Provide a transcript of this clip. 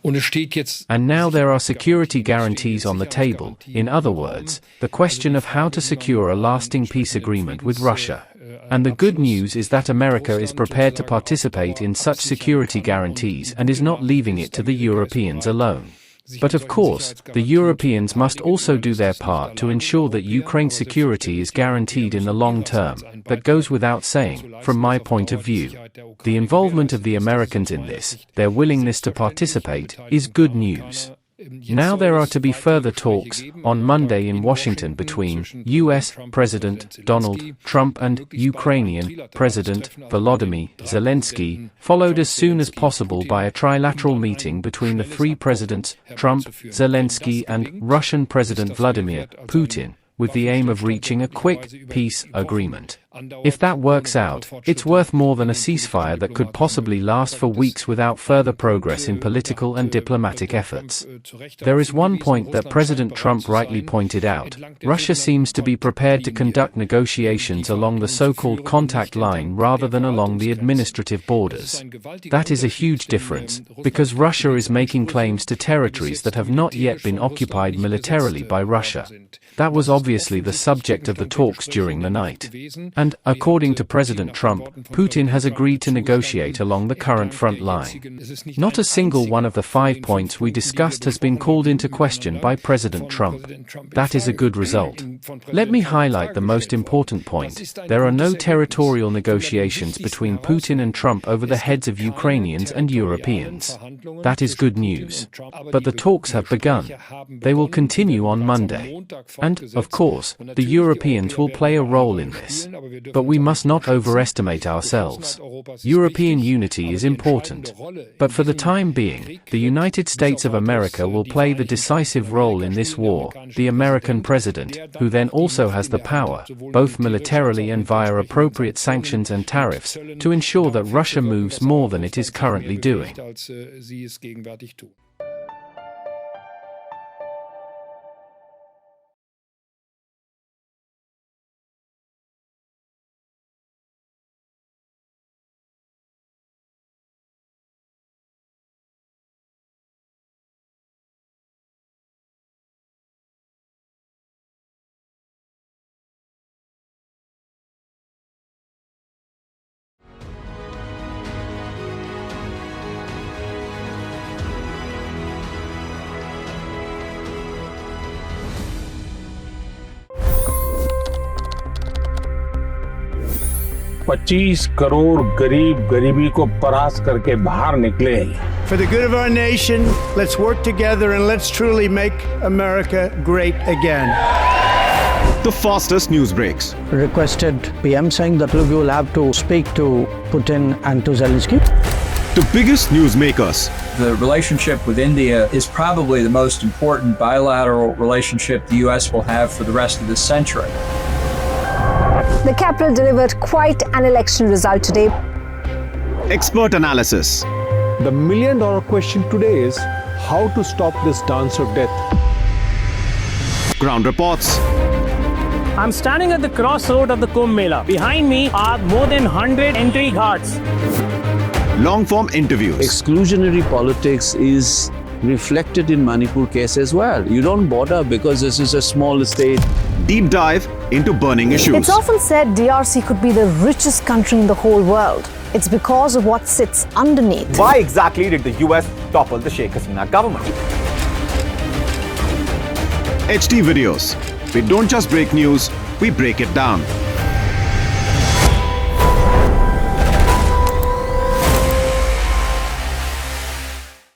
And now there are security guarantees on the table, in other words, the question of how to secure a lasting peace agreement with Russia. And the good news is that America is prepared to participate in such security guarantees and is not leaving it to the Europeans alone. But of course, the Europeans must also do their part to ensure that Ukraine's security is guaranteed in the long term. That goes without saying, from my point of view. The involvement of the Americans in this, their willingness to participate, is good news. Now there are to be further talks on Monday in Washington between US President Donald Trump and Ukrainian President Volodymyr Zelensky, followed as soon as possible by a trilateral meeting between the three presidents, Trump, Zelensky and Russian President Vladimir Putin, with the aim of reaching a quick peace agreement. If that works out, it's worth more than a ceasefire that could possibly last for weeks without further progress in political and diplomatic efforts. There is one point that President Trump rightly pointed out. Russia seems to be prepared to conduct negotiations along the so-called contact line rather than along the administrative borders. That is a huge difference, because Russia is making claims to territories that have not yet been occupied militarily by Russia. That was obviously the subject of the talks during the night. And, according to President Trump, Putin has agreed to negotiate along the current front line. Not a single one of the 5 points we discussed has been called into question by President Trump. That is a good result. Let me highlight the most important point. There are no territorial negotiations between Putin and Trump over the heads of Ukrainians and Europeans. That is good news. But the talks have begun. They will continue on Monday. And, of course, the Europeans will play a role in this. But we must not overestimate ourselves. European unity is important. But for the time being, the United States of America will play the decisive role in this war, the American president, who then also has the power, both militarily and via appropriate sanctions and tariffs, to ensure that Russia moves more than it is currently doing. $25 crore गरीब गरीबी को परास्त करके बाहर निकले। For the good of our nation, let's work together and let's truly make America great again. The fastest news breaks. Requested PM saying that look, you will have to speak to Putin and to Zelensky. The biggest news makers. The relationship with India is probably the most important bilateral relationship the US will have for the rest of this century. The capital delivered quite an election result today. Expert analysis. The million-dollar question today is how to stop this dance of death. Ground reports. I'm standing at the crossroad of the Kumbh Mela. Behind me are more than 100 entry ghats. Long-form interviews. Exclusionary politics is reflected in Manipur case as well. You don't bother because this is a small state. Deep dive into burning issues. It's often said DRC could be the richest country in the whole world. It's because of what sits underneath. Why exactly did the US topple the Sheikh Hasina government? HD videos. We don't just break news, we break it down.